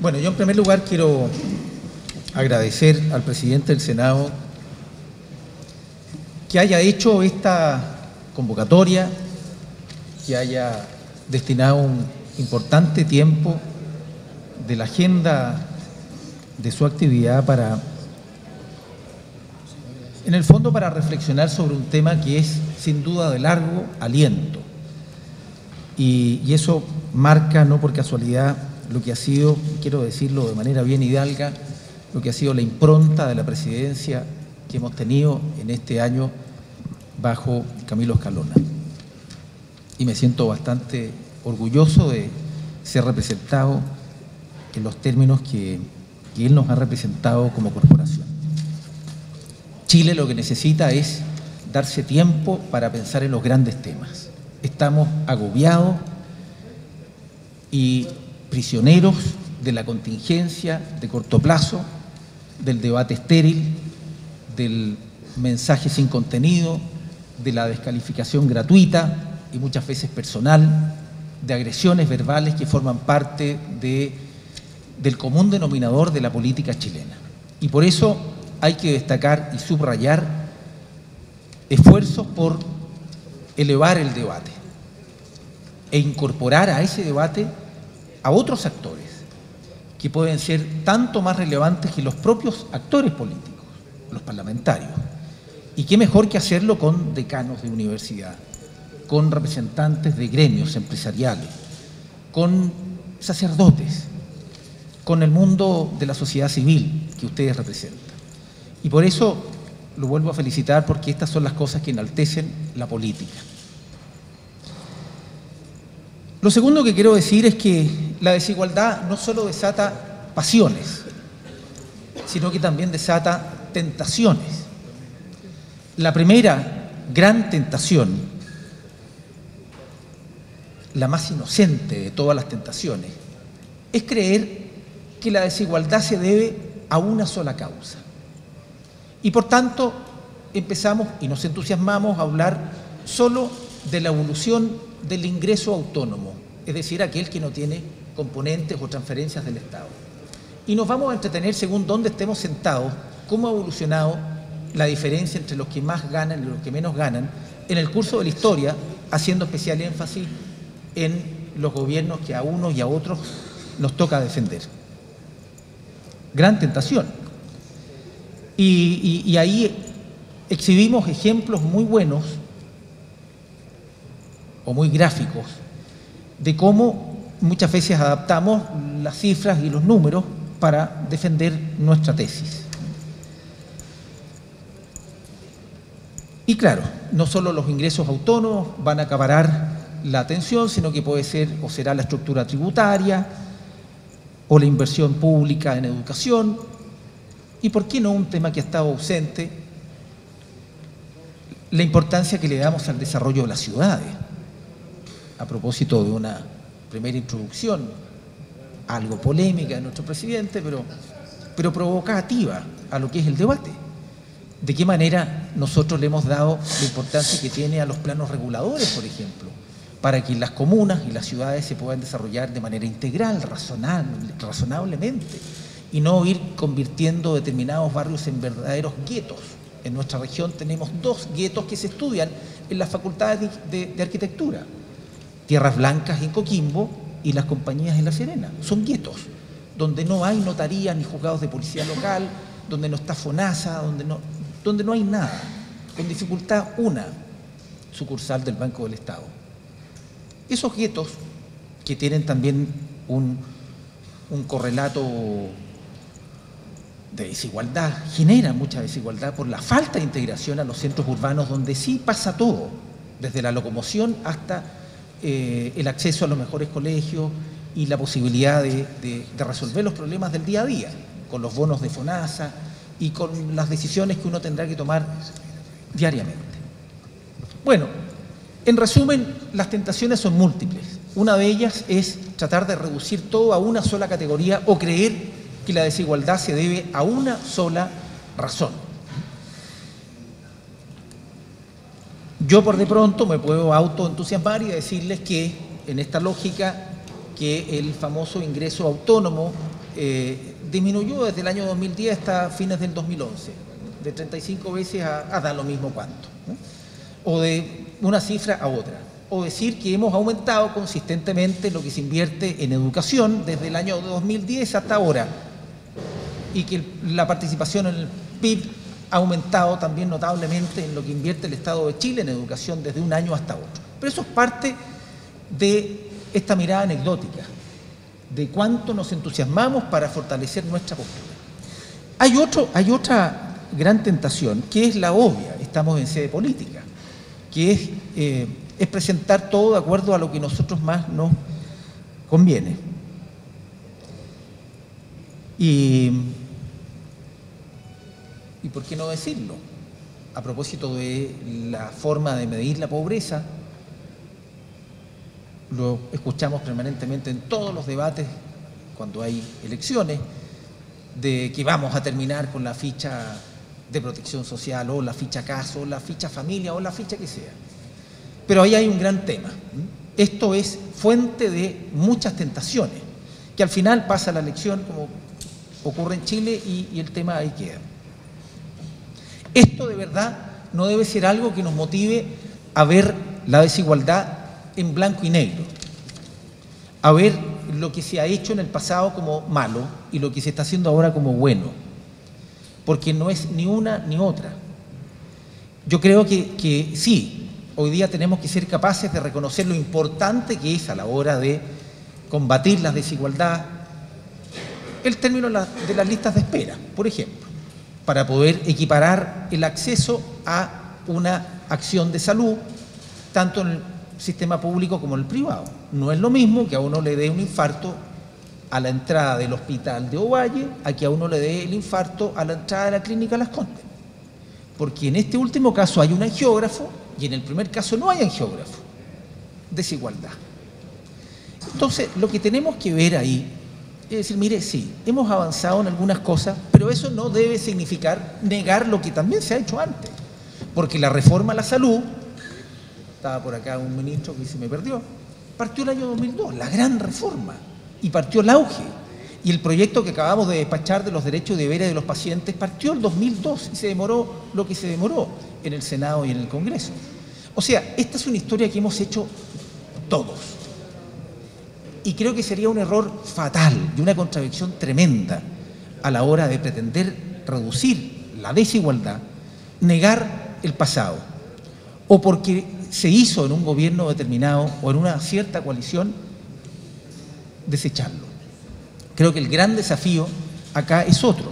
Bueno, yo en primer lugar quiero agradecer al presidente del Senado que haya hecho esta convocatoria, que haya destinado un importante tiempo de la agenda de su actividad para, en el fondo, para reflexionar sobre un tema que es sin duda de largo aliento. Y eso marca, no por casualidad, lo que ha sido, quiero decirlo de manera bien hidalga, lo que ha sido la impronta de la presidencia que hemos tenido en este año bajo Camilo Escalona. Y me siento bastante orgulloso de ser representado en los términos que él nos ha representado como corporación. Chile lo que necesita es darse tiempo para pensar en los grandes temas. Estamos agobiados y prisioneros de la contingencia de corto plazo, del debate estéril, del mensaje sin contenido, de la descalificación gratuita y muchas veces personal, de agresiones verbales que forman parte del común denominador de la política chilena. Y por eso hay que destacar y subrayar esfuerzos por elevar el debate e incorporar a ese debate a otros actores que pueden ser tanto más relevantes que los propios actores políticos, los parlamentarios. Y qué mejor que hacerlo con decanos de universidad, con representantes de gremios empresariales, con sacerdotes, con el mundo de la sociedad civil que ustedes representan. Y por eso lo vuelvo a felicitar, porque estas son las cosas que enaltecen la política. Lo segundo que quiero decir es que la desigualdad no solo desata pasiones, sino que también desata tentaciones. La primera gran tentación, la más inocente de todas las tentaciones, es creer que la desigualdad se debe a una sola causa. Y por tanto empezamos y nos entusiasmamos a hablar solo de la evolución del ingreso autónomo, es decir, aquel que no tiene componentes o transferencias del Estado. Y nos vamos a entretener según dónde estemos sentados, cómo ha evolucionado la diferencia entre los que más ganan y los que menos ganan en el curso de la historia, haciendo especial énfasis en los gobiernos que a unos y a otros nos toca defender. Gran tentación. Y ahí exhibimos ejemplos muy buenos o muy gráficos de cómo muchas veces adaptamos las cifras y los números para defender nuestra tesis. Y claro, no solo los ingresos autónomos van a acaparar la atención, sino que puede ser o será la estructura tributaria o la inversión pública en educación, y por qué no un tema que ha estado ausente, la importancia que le damos al desarrollo de las ciudades. A propósito de una primera introducción, algo polémica de nuestro presidente, pero provocativa a lo que es el debate. ¿De qué manera nosotros le hemos dado la importancia que tiene a los planos reguladores, por ejemplo, para que las comunas y las ciudades se puedan desarrollar de manera integral, razonablemente, y no ir convirtiendo determinados barrios en verdaderos guetos? En nuestra región tenemos 2 guetos que se estudian en las facultades de arquitectura. Tierras Blancas en Coquimbo y las Compañías en La Serena. Son guetos, donde no hay notarías ni juzgados de policía local, donde no está FONASA, donde no hay nada. Con dificultad una sucursal del Banco del Estado. Esos guetos, que tienen también un correlato de desigualdad, generan mucha desigualdad por la falta de integración a los centros urbanos, donde sí pasa todo, desde la locomoción hasta el acceso a los mejores colegios y la posibilidad de resolver los problemas del día a día, con los bonos de FONASA y con las decisiones que uno tendrá que tomar diariamente. Bueno, en resumen, las tentaciones son múltiples. Una de ellas es tratar de reducir todo a una sola categoría o creer que la desigualdad se debe a una sola razón. Yo por de pronto me puedo autoentusiasmar y decirles que en esta lógica que el famoso ingreso autónomo disminuyó desde el año 2010 hasta fines del 2011, de 35 veces a dar lo mismo cuánto, ¿no? O de una cifra a otra. O decir que hemos aumentado consistentemente lo que se invierte en educación desde el año 2010 hasta ahora, y que la participación en el PIB ha aumentado también notablemente en lo que invierte el Estado de Chile en educación desde un año hasta otro. Pero eso es parte de esta mirada anecdótica, de cuánto nos entusiasmamos para fortalecer nuestra postura. Hay otra gran tentación, que es la obvia, estamos en sede política, que es presentar todo de acuerdo a lo que a nosotros más nos conviene. Y por qué no decirlo, a propósito de la forma de medir la pobreza, lo escuchamos permanentemente en todos los debates cuando hay elecciones, de que vamos a terminar con la ficha de protección social, o la ficha caso, o la ficha familia, o la ficha que sea. Pero ahí hay un gran tema. Esto es fuente de muchas tentaciones, que al final pasa la elección, como ocurre en Chile, y el tema ahí queda. Esto de verdad no debe ser algo que nos motive a ver la desigualdad en blanco y negro, a ver lo que se ha hecho en el pasado como malo y lo que se está haciendo ahora como bueno, porque no es ni una ni otra. Yo creo que sí, hoy día tenemos que ser capaces de reconocer lo importante que es a la hora de combatir la desigualdad, el término de las listas de espera, por ejemplo, para poder equiparar el acceso a una acción de salud, tanto en el sistema público como en el privado. No es lo mismo que a uno le dé un infarto a la entrada del hospital de Ovalle, a que a uno le dé el infarto a la entrada de la clínica Las Condes. Porque en este último caso hay un angiógrafo y en el primer caso no hay angiógrafo. Desigualdad. Entonces, lo que tenemos que ver ahí es decir, mire, sí, hemos avanzado en algunas cosas, pero eso no debe significar negar lo que también se ha hecho antes. Porque la reforma a la salud, estaba por acá un ministro que se me perdió, partió el año 2002, la gran reforma, y partió el auge. Y el proyecto que acabamos de despachar de los derechos y deberes de los pacientes partió el 2002 y se demoró lo que se demoró en el Senado y en el Congreso. O sea, esta es una historia que hemos hecho todos. Y creo que sería un error fatal y una contradicción tremenda a la hora de pretender reducir la desigualdad, negar el pasado, o porque se hizo en un gobierno determinado o en una cierta coalición, desecharlo. Creo que el gran desafío acá es otro,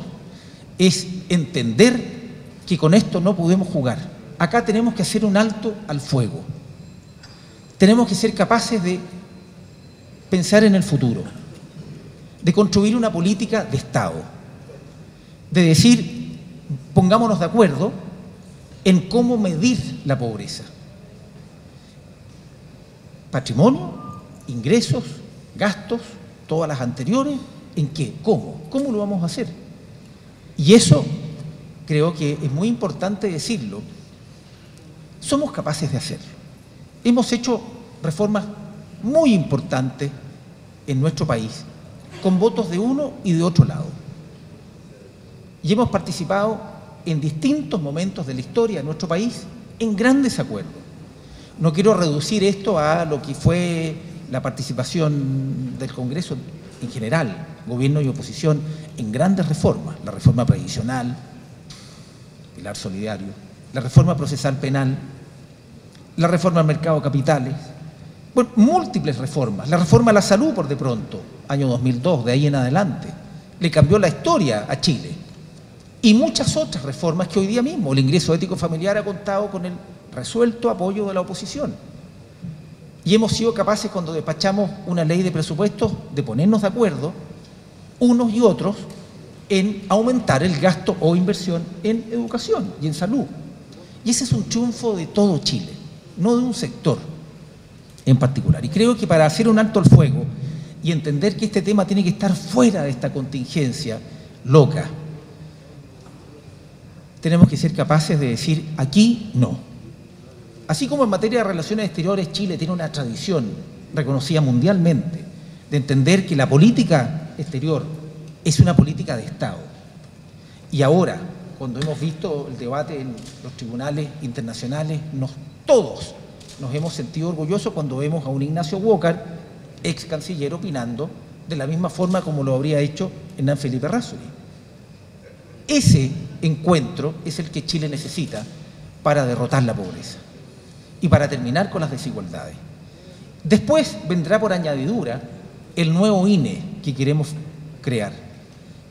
es entender que con esto no podemos jugar. Acá tenemos que hacer un alto al fuego. Tenemos que ser capaces de pensar en el futuro, de construir una política de Estado, de decir, pongámonos de acuerdo en cómo medir la pobreza. Patrimonio, ingresos, gastos, todas las anteriores, ¿en qué? ¿Cómo? ¿Cómo lo vamos a hacer? Y eso creo que es muy importante decirlo. Somos capaces de hacerlo. Hemos hecho reformas muy importante en nuestro país, con votos de uno y de otro lado. Y hemos participado en distintos momentos de la historia de nuestro país en grandes acuerdos. No quiero reducir esto a lo que fue la participación del Congreso en general, gobierno y oposición, en grandes reformas, la reforma previsional, pilar solidario, la reforma procesal penal, la reforma al mercado de capitales, bueno, múltiples reformas. La reforma a la salud, por de pronto, año 2002, de ahí en adelante, le cambió la historia a Chile. Y muchas otras reformas que hoy día mismo el ingreso ético familiar ha contado con el resuelto apoyo de la oposición. Y hemos sido capaces, cuando despachamos una ley de presupuestos, de ponernos de acuerdo, unos y otros, en aumentar el gasto o inversión en educación y en salud. Y ese es un triunfo de todo Chile, no de un sector en particular. Y creo que para hacer un alto al fuego y entender que este tema tiene que estar fuera de esta contingencia loca, tenemos que ser capaces de decir, aquí no. Así como en materia de relaciones exteriores, Chile tiene una tradición reconocida mundialmente de entender que la política exterior es una política de Estado. Y ahora, cuando hemos visto el debate en los tribunales internacionales, todos nos hemos sentido orgullosos cuando vemos a un Ignacio Walker, ex canciller, opinando de la misma forma como lo habría hecho Hernán Felipe Errázuriz. Ese encuentro es el que Chile necesita para derrotar la pobreza y para terminar con las desigualdades. Después vendrá por añadidura el nuevo INE que queremos crear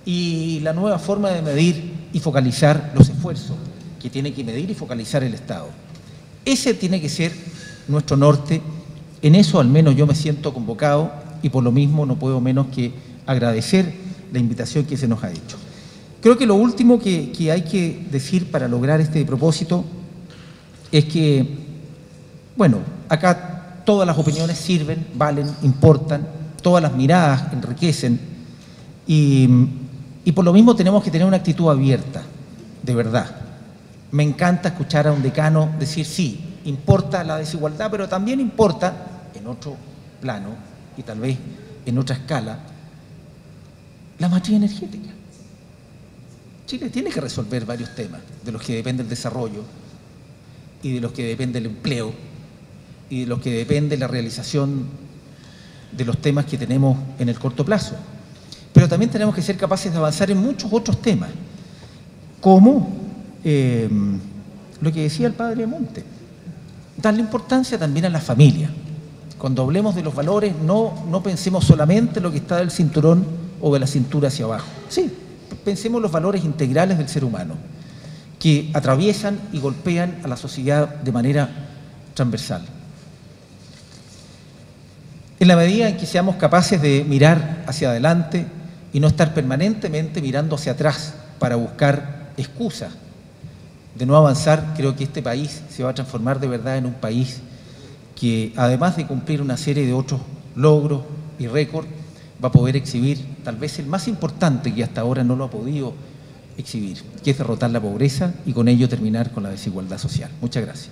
y la nueva forma de medir y focalizar los esfuerzos que tiene que medir y focalizar el Estado. Ese tiene que ser nuestro norte. En eso al menos yo me siento convocado y por lo mismo no puedo menos que agradecer la invitación que se nos ha hecho. Creo que lo último que hay que decir para lograr este propósito es que, bueno, acá todas las opiniones sirven, valen, importan, todas las miradas enriquecen y por lo mismo tenemos que tener una actitud abierta, de verdad. Me encanta escuchar a un decano decir, sí, importa la desigualdad, pero también importa, en otro plano y tal vez en otra escala, la matriz energética. Chile tiene que resolver varios temas de los que depende el desarrollo y de los que depende el empleo y de los que depende la realización de los temas que tenemos en el corto plazo. Pero también tenemos que ser capaces de avanzar en muchos otros temas, como lo que decía el padre Monte, darle importancia también a la familia. Cuando hablemos de los valores, no pensemos solamente en lo que está del cinturón o de la cintura hacia abajo. Sí, pensemos en los valores integrales del ser humano, que atraviesan y golpean a la sociedad de manera transversal. En la medida en que seamos capaces de mirar hacia adelante y no estar permanentemente mirando hacia atrás para buscar excusas de no avanzar, creo que este país se va a transformar de verdad en un país que, además de cumplir una serie de otros logros y récords, va a poder exhibir tal vez el más importante que hasta ahora no lo ha podido exhibir, que es derrotar la pobreza y con ello terminar con la desigualdad social. Muchas gracias.